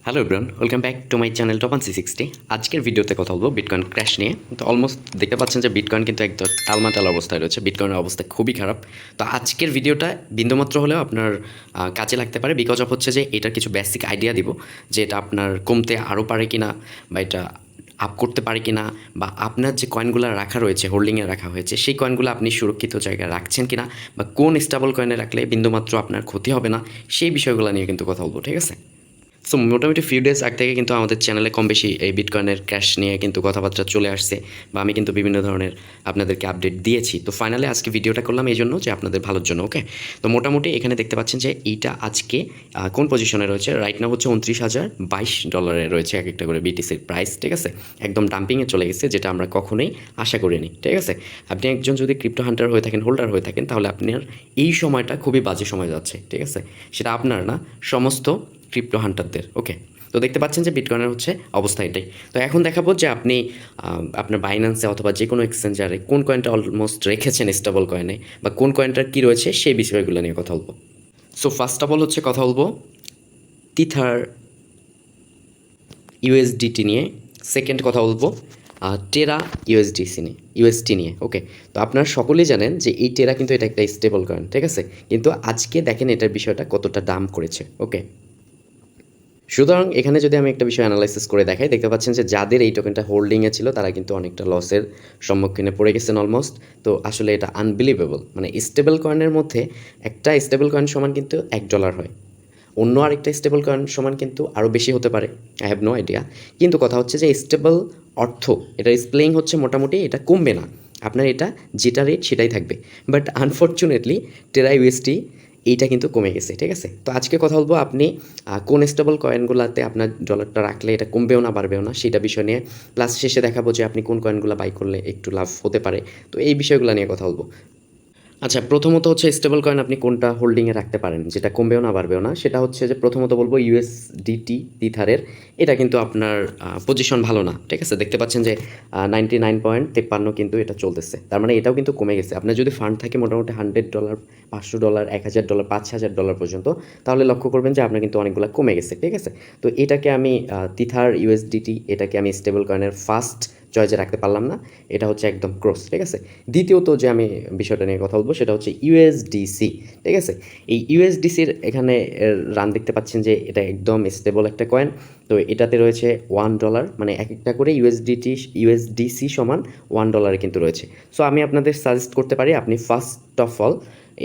Hello everyone, welcome back to my channel top 360। আজকের ভিডিওতে কথা বলবো বিটকয়েন ক্র্যাশ নিয়ে। তো অলমোস্ট দেখতে পাচ্ছেন যে বিটকয়েন কিন্তু একদম টালমাটাল অবস্থায় রয়েছে, বিটকয়েনের অবস্থা খুবই খারাপ। তো আজকের ভিডিওটা বিন্দুমাত্র হলেও আপনার কাজে লাগতে পারে, বিকজ অফ হচ্ছে যে এটার কিছু বেসিক আইডিয়া দিব যে এটা আপনার কমতে আরও পারে কিনা, বা এটা আপ করতে পারে কিনা, বা আপনার যে কয়েনগুলো রাখা রয়েছে, হোল্ডিংয়ে রাখা হয়েছে, সেই কয়েনগুলো আপনি সুরক্ষিত জায়গায় রাখছেন কিনা, বা কোন স্টেবল কয়েনে রাখলে বিন্দুমাত্র আপনার ক্ষতি হবে না, সেই বিষয়গুলো নিয়ে কিন্তু কথা বলবো, ঠিক আছে? সো মোটামুটি ফিউ ডেজ আগ থেকে কিন্তু আমাদের চ্যানেলে কম বেশি এই বিটকয়েনের ক্যাশ নিয়ে কিন্তু কথাবার্তা চলে আসছে, বা আমি কিন্তু বিভিন্ন ধরনের আপনাদেরকে আপডেট দিয়েছি। তো ফাইনালি আজকে ভিডিওটা করলাম এই জন্য যে আপনাদের ভালোর জন্য। ওকে, তো মোটামুটি এখানে দেখতে পাচ্ছেন যে এইটা আজকে কোন পজিশনে রয়েছে। রাইট নাও হচ্ছে $29,022 রয়েছে এক একটা করে বিটিসির প্রাইস, ঠিক আছে? একদম ডাম্পিংয়ে চলে গেছে, যেটা আমরা কখনোই আশা করিনি, ঠিক আছে? আপনি একজন যদি ক্রিপ্টো হান্টার হয়ে থাকেন, হোল্ডার হয়ে থাকেন, তাহলে আপনার এই সময়টা খুবই বাজে সময় যাচ্ছে, ঠিক আছে? সেটা আপনার না, সমস্ত ক্রিপ্টো হান্টারদের। ওকে, তো দেখতে পাচ্ছেন যে বিটকয়েনের হচ্ছে অবস্থা এটাই। তো এখন দেখাবো যে আপনি আপনার বাইন্যান্সে অথবা যে কোনো এক্সচেঞ্জারে কোন কয়েনটা অলমোস্ট রেখেছেন স্টেবল কয়েনে, বা কোন কয়েনটার কী রয়েছে সেই বিষয়গুলো নিয়ে কথা বলবো। সো ফার্স্ট অফ অল হচ্ছে কথা বলবো তিথার ইউএসডিটি নিয়ে। সেকেন্ড কথা বলবো টেরা ইউএসটি নিয়ে। ওকে, তো আপনারা সকলেই জানেন যে এই টেরা কিন্তু এটা একটা স্টেবল কয়েন, ঠিক আছে? কিন্তু আজকে দেখেন এটার বিষয়টা কতটা দাম করেছে। ওকে, সুতরাং এখানে যদি আমি একটা বিষয় অ্যানালাইসিস করে দেখাই, দেখতে পাচ্ছেন যে যাদের এই টোকেনটা হোল্ডিংয়ে ছিল তারা কিন্তু অনেকটা লসের সম্মুখীনে পড়ে গেছেন অলমোস্ট। তো আসলে এটা আনবিলিভেবল, মানে স্টেবল কয়েনের মধ্যে একটা স্টেবল কয়েন সমান কিন্তু $1 হয়, অন্য আরেকটা স্টেবল কয়েন সমান কিন্তু আরও বেশি হতে পারে, আই হ্যাভ নো আইডিয়া। কিন্তু কথা হচ্ছে যে স্টেবল অর্থ এটা স্প্লেইং হচ্ছে মোটামুটি এটা কমবে না, আপনার এটা যেটা রেট সেটাই থাকবে। বাট আনফর্চুনেটলি টেরা ইউএসটি এইটা কিন্তু কমে গেছে, ঠিক আছে? তো আজকে কথা বলবো আপনি কোন স্টেবল কয়েনগুলোতে আপনার ডলারটা রাখলে এটা কমবেও না বাড়বেও না সেটা বিষয় নিয়ে, প্লাস শেষে দেখাবো যে আপনি কোন কয়েনগুলো বাই করলে একটু লাভ হতে পারে। তো এই বিষয়গুলো নিয়ে কথা বলবো। আচ্ছা, প্রথমত হচ্ছে স্টেবল কয়েন আপনি কোনটা হোল্ডিংয়ে রাখতে পারেন যেটা কমবেও না বাড়বেও না, সেটা হচ্ছে যে প্রথমত বলবো ইউএসডিটি তিথারের। এটা কিন্তু আপনার পজিশন ভালো না, ঠিক আছে? দেখতে পাচ্ছেন যে 99.53 কিন্তু এটা চলতেছে, তার মানে এটাও কিন্তু কমে গেছে। আপনার যদি ফান্ড থাকে মোটামুটি $100, $500, $1000, $5000 পর্যন্ত, তাহলে লক্ষ্য করবেন যে আপনার কিন্তু অনেকগুলো কমে গেছে, ঠিক আছে? তো এটাকে আমি তিথার ইউএসডিটি এটাকে আমি স্টেবল কয়েনের ফার্স্ট চয়েসে রাখতে পারলাম না, এটা হচ্ছে একদম ক্রস, ঠিক আছে? দ্বিতীয়ত যে আমি বিষয়টা নিয়ে কথা বলবো সেটা হচ্ছে ইউএসডিসি, ঠিক আছে? এই ইউএসডিসির এখানে রান দেখতে পাচ্ছেন যে এটা একদম স্টেবল একটা কয়েন। তো এটাতে রয়েছে $1, মানে এক একটা করে ইউএসডিসি সমান $1 কিন্তু রয়েছে। সো আমি আপনাদের সাজেস্ট করতে পারি আপনি ফার্স্ট অফ অল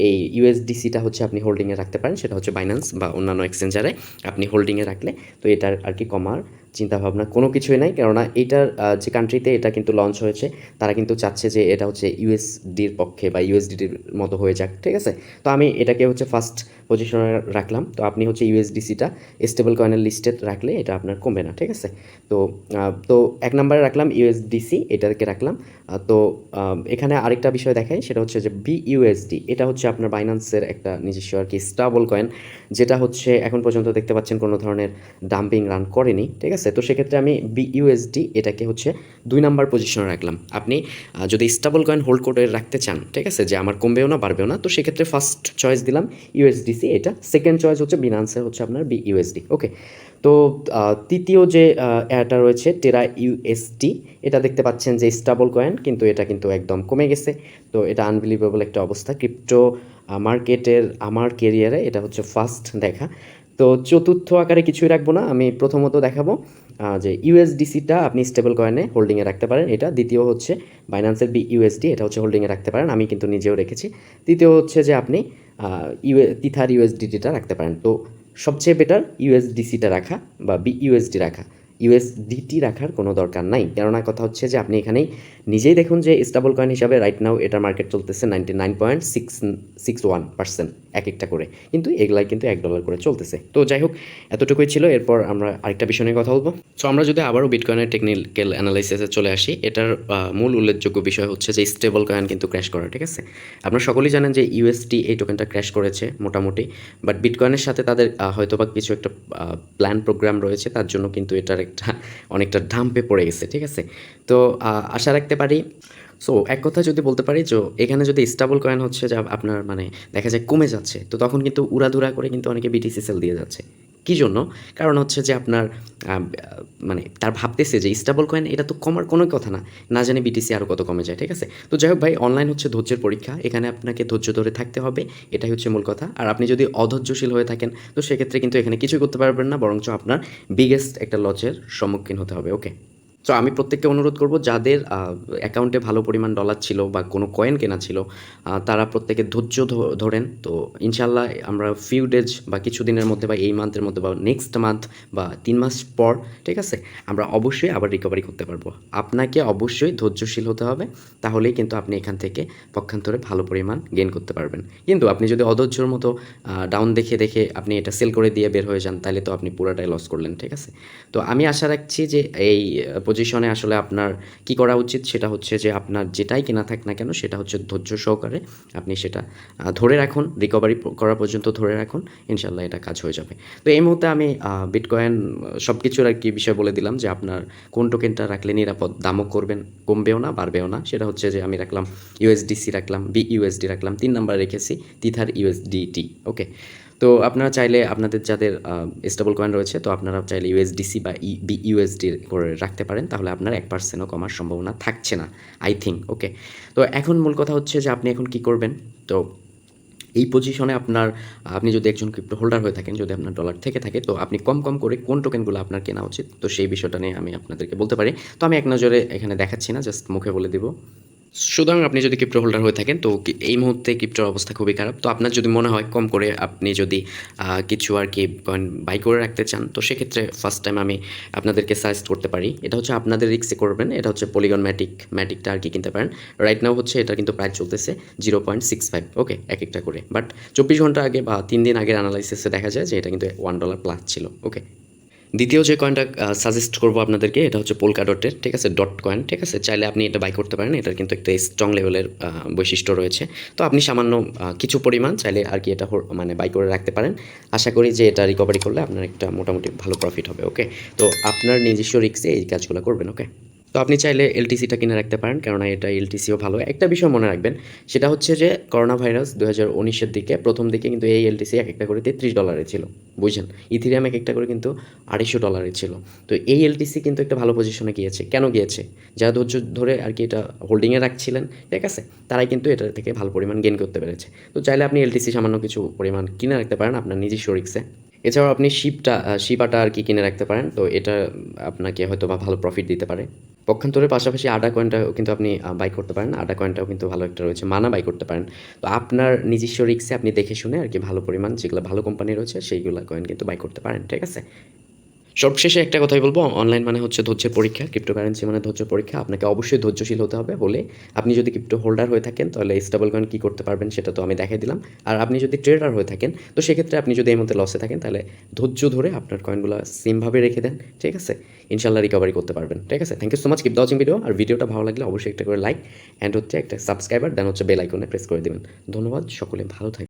এই ইউএসডিসিটা হচ্ছে আপনি হোল্ডিংয়ে রাখতে পারেন, সেটা হচ্ছে বাইন্যান্স বা অন্যান্য এক্সচেঞ্জারে আপনি হোল্ডিংয়ে রাখলে তো এটার আর কি কমার চিন্তাভাবনা কোনো কিছুই নাই। কেননা এটার যে কান্ট্রিতে এটা কিন্তু লঞ্চ হয়েছে তারা কিন্তু চাচ্ছে যে এটা হচ্ছে ইউএসডির পক্ষে বা ইউএসডিটির মতো হয়ে যাক, ঠিক আছে? তো আমি এটাকে হচ্ছে ফার্স্ট পজিশনে রাখলাম। তো আপনি হচ্ছে ইউএসডিসিটা স্টেবল কয়েনের লিস্টে রাখলে এটা আপনার কমবে না, ঠিক আছে? তো তো এক নম্বরে রাখলাম ইউএসডিসি, এটাকে রাখলাম। তো এখানে আরেকটা বিষয় দেখাই, সেটা হচ্ছে যে বিইউএসডি, এটা হচ্ছে আপনার বাইন্যান্সের একটা নিজস্ব আর কি স্টেবল কয়েন, যেটা হচ্ছে এখন পর্যন্ত দেখতে পাচ্ছেন কোনো ধরনের ডাম্পিং রান করেনি, ঠিক আছে? তো সেক্ষেত্রে আমি বিইউএসডি এটাকে হচ্ছে 2 নম্বর পজিশনে রাখলাম। আপনি যদি স্টেবল কয়েন হোল্ড করে রাখতে চান, ঠিক আছে, যে আমার কমবেও না বাড়বেও না, তো সেক্ষেত্রে ফার্স্ট চয়েস দিলাম ইউএসডিসি এটা। সেকেন্ড চয়েস হচ্ছে বিনান্সের হচ্ছে আপনার বিইউএসডি। ওকে, তো তৃতীয় যে এটা রয়েছে টেরা ইউএসটি, এটা দেখতে পাচ্ছেন যে স্টেবল কয়েন, কিন্তু এটা কিন্তু একদম কমে গেছে। তো এটা আনবিলিভেবল একটা অবস্থা ক্রিপ্টো মার্কেটের আমার কেরিয়ারে, এটা হচ্ছে ফার্স্ট দেখা। তো চতুর্থ আকারে কিছুই রাখবো না, আমি প্রথমত দেখাবো যে ইউএসডিসিটা আপনি স্টেবল কয়েনে হোল্ডিংয়ে রাখতে পারেন এটা। দ্বিতীয় হচ্ছে বাইন্যান্সের বিইউএসডি, এটা হচ্ছে হোল্ডিংয়ে রাখতে পারেন, আমি কিন্তু নিজেও রেখেছি। তৃতীয় হচ্ছে যে আপনি তিথার ইউএসডিটিটা রাখতে পারেন। তো সবচেয়ে বেটার ইউএসডিসিটা রাখা বা বিইউএসডি রাখা, ইউএসডিটি রাখার কোনো দরকার নাই। কেননা কথা হচ্ছে যে আপনি এখানেই নিজেই দেখুন যে স্টেবল কয়েন হিসাবে রাইট নাও এটার মার্কেট চলতেছে 99.661% এক একটা করে, কিন্তু এগুলাই কিন্তু $1 করে চলতেছে। তো যাই হোক, এতটুকুই ছিল। এরপর আমরা আরেকটা বিষয় নিয়ে কথা বলবো। সো আমরা যদি আবারও বিটকয়েনের টেকনিক্যাল অ্যানালাইসিসে চলে আসি, এটার মূল উল্লেখযোগ্য বিষয় হচ্ছে যে স্টেবল কয়েন কিন্তু ক্র্যাশ করা, ঠিক আছে? আপনারা সকলেই জানেন যে ইউএসটি এই টোকেনটা ক্র্যাশ করেছে মোটামুটি, বাট বিটকয়েনের সাথে তাদের হয়তোবা কিছু একটা প্ল্যান প্রোগ্রাম রয়েছে, তার জন্য কিন্তু এটার একটা অনেকটা ডাম্পে পড়ে গেছে, ঠিক আছে? তো আশা রাখতে পারি। সো এক কথা যদি বলতে পারি যে এখানে যদি স্টেবল কয়েন হচ্ছে যা আপনার মানে দেখা যায় কমে যাচ্ছে, তো তখন কিন্তু উড়াধুরা করে কিন্তু অনেকে বিটিসি সেল দিয়ে যাচ্ছে, কী জন্য? কারণ হচ্ছে যে আপনার মানে তার ভাবতেছে যে স্টেবল কয়েন এটা তো কমার কোনো কথা না। না জানি বিটিসি আরও কত কমে যায়, ঠিক আছে? তো যাই হোক ভাই, অনলাইন হচ্ছে ধৈর্যের পরীক্ষা। এখানে আপনাকে ধৈর্য ধরে থাকতে হবে। এটাই হচ্ছে মূল কথা। আর আপনি যদি অধৈর্যশীল হয়ে থাকেন তো সেক্ষেত্রে কিন্তু এখানে কিছুই করতে পারবেন না, বরঞ্চ আপনার বিগেস্ট একটা লসের সম্মুখীন হতে হবে। ওকে? সো আমি প্রত্যেককে অনুরোধ করব, যাদের অ্যাকাউন্টে ভালো পরিমাণ ডলার ছিল বা কোনো কয়েন কেনা ছিল, তারা প্রত্যেকে ধৈর্য ধরেন। তো ইনশাল্লাহ আমরা ফিউ ডেজ বা কিছুদিনের মধ্যে বা এই মান্থের মধ্যে বা নেক্সট মান্থ বা 3 মাস পর, ঠিক আছে, আমরা অবশ্যই আবার রিকভারি করতে পারবো। আপনাকে অবশ্যই ধৈর্যশীল হতে হবে, তাহলেই কিন্তু আপনি এখান থেকে পক্ষান্তরে ভালো পরিমাণ গেইন করতে পারবেন। কিন্তু আপনি যদি অধৈর্যর মতো ডাউন দেখে দেখে আপনি এটা সেল করে দিয়ে বের হয়ে যান, তাহলে তো আপনি পুরাটাই লস করলেন, ঠিক আছে? তো আমি আশা রাখছি যে এই পজিশনে আসলে আপনার কি করা উচিত, সেটা হচ্ছে যে আপনার যেটাই কেনা থাক না কেন সেটা হচ্ছে ধৈর্য সহকারে আপনি সেটা ধরে রাখুন, রিকভারি করা পর্যন্ত ধরে রাখুন, ইনশাল্লাহ এটা কাজ হয়ে যাবে। তো এই মুহূর্তে আমি বিটকয়েন সব কিছুর আর কি বিষয় বলে দিলাম যে আপনার কোন টোকেনটা রাখলে নিরাপদ, দামও করবেন, কমবেও না বাড়বেও না। সেটা হচ্ছে যে আমি রাখলাম ইউএসডিসি, রাখলাম বিইউএসডি, রাখলাম 3 নাম্বার রেখেছি তিথার ইউএসডিটি। ওকে? তো আপনারা চাইলে আপনাদের যাদের স্টেবল কয়েন রয়েছে, তো আপনারা চাইলে ইউএসডিসি বা বিইউএসডি করে রাখতে পারেন, তাহলে আপনার 1%ও কমার সম্ভাবনা থাকছে না, আই থিঙ্ক। ওকে? তো এখন মূল কথা হচ্ছে যে আপনি এখন কি করবেন। তো এই পজিশনে আপনি যদি একজন ক্রিপ্টো হোল্ডার হয়ে থাকেন, যদি আপনার ডলার থেকে থাকে, তো আপনি কম কম করে কোন টোকেনগুলো আপনার কেনা উচিত, তো সেই বিষয়টা নিয়ে আমি আপনাদেরকে বলতে পারি। তো আমি এক নজরে এখানে দেখাচ্ছি না, জাস্ট মুখে বলে দিব। সুতরাং আপনি যদি ক্রিপ্টো হোল্ডার হয়ে থাকেন, তো এই মুহূর্তে ক্রিপ্টোর অবস্থা খুবই খারাপ। তো আপনার যদি মনে হয় কম করে আপনি যদি কিছু আর কি কয়েন বাই করে রাখতে চান, তো সেক্ষেত্রে ফার্স্ট টাইম আমি আপনাদেরকে সাজেস্ট করতে পারি, এটা হচ্ছে আপনাদের রিস্কে করবেন, এটা হচ্ছে পলিগন ম্যাটিকটা আর কি কিনতে পারেন। রাইট নাও হচ্ছে এটা কিন্তু প্রাইস চলতেছে 0.65, ওকে, এক একটা করে। বাট 24 ঘন্টা আগে বা 3 দিন আগের অ্যানালাইসিসে দেখা যায় যে এটা কিন্তু $1 প্লাস ছিল। ওকে? দ্বিতীয় যে কয়েনটা সাজেস্ট করবো আপনাদেরকে, এটা হচ্ছে পোলকা ডটের, ঠিক আছে, ডট কয়েন, ঠিক আছে। চাইলে আপনি এটা বাই করতে পারেন, এটার কিন্তু একটা স্ট্রং লেভেলের বৈশিষ্ট্য রয়েছে। তো আপনি সামান্য কিছু পরিমাণ চাইলে আর কি এটা মানে বাই করে রাখতে পারেন। আশা করি যে এটা রিকভারি করলে আপনার একটা মোটামুটি ভালো প্রফিট হবে। ওকে? তো আপনার নিজস্ব রিস্কে এই কাজগুলো করবেন। ওকে? তো আপনি চাইলে এলটিসিটা কিনে রাখতে পারেন, কেননা এটা এলটিসিও ভালো। একটা বিষয় মনে রাখবেন, সেটা হচ্ছে যে করোনা ভাইরাস 2019-এর দিকে, প্রথম দিকে কিন্তু এই এলটিসি এক একটা করে $33 ছিল, বুঝছেন? ইথিরিয়াম এক একটা করে কিন্তু $250 ছিল। তো এই এলটিসি কিন্তু একটা ভালো পজিশনে গিয়েছে। কেন গিয়েছে? যারা ধৈর্য ধরে আর কি এটা হোল্ডিংয়ে রাখছিলেন, ঠিক আছে, তারাই কিন্তু এটা থেকে ভালো পরিমাণ গেইন করতে পেরেছে। তো চাইলে আপনি এলটিসি সামান্য কিছু পরিমাণ কিনে রাখতে পারেন আপনার নিজস্ব রিস্কে। এছাড়াও আপনি শিবাটা আর কি কিনে রাখতে পারেন। তো এটা আপনাকে হয়তো বা ভালো প্রফিট দিতে পারে। পক্ষান্তরের পাশাপাশি আডা কয়েনটাও কিন্তু আপনি বাই করতে পারেন। আডা কয়েনটাও কিন্তু ভালো একটা রয়েছে। মানা বাই করতে পারেন। তো আপনার নিজস্ব রিস্কে আপনি দেখে শুনে আর কি ভালো পরিমাণ যেগুলো ভালো কোম্পানি রয়েছে সেইগুলা কয়েন কিন্তু বাই করতে পারেন। ঠিক আছে? সবশেষে একটা কথাই বলবো, অনলাইন মানে হচ্ছে ধৈর্যের পরীক্ষা, ক্রিপ্টোকারেন্সি মানে ধৈর্যের পরীক্ষা। আপনাকে অবশ্যই ধৈর্যশীল হতে হবে বলে, আপনি যদি ক্রিপ্টো হোল্ডার হয়ে থাকেন তাহলে স্টেবল কয়েন কী করতে পারবেন সেটা তো আমি দেখাই দিলাম। আর আপনি যদি ট্রেডার হয়ে থাকেন, তো সেক্ষেত্রে আপনি যদি এই মধ্যে লসে থাকেন তাহলে ধৈর্য ধরে আপনার কয়েনগুলো সেমভাবে রেখে দেন। ঠিক আছে? ইনশাল্লাহ রিকভারি করতে পারবেন। ঠিক আছে? Thank you so much, keep the watching video. আর ভিডিওটা ভালো লাগলে অবশ্যই একটা করে লাইক অ্যান্ড হচ্ছে একটা সাবস্ক্রাইবার, দেন হচ্ছে বেল আইকনে প্রেস করে দেবেন। ধন্যবাদ, সকলে ভালো থাকবেন।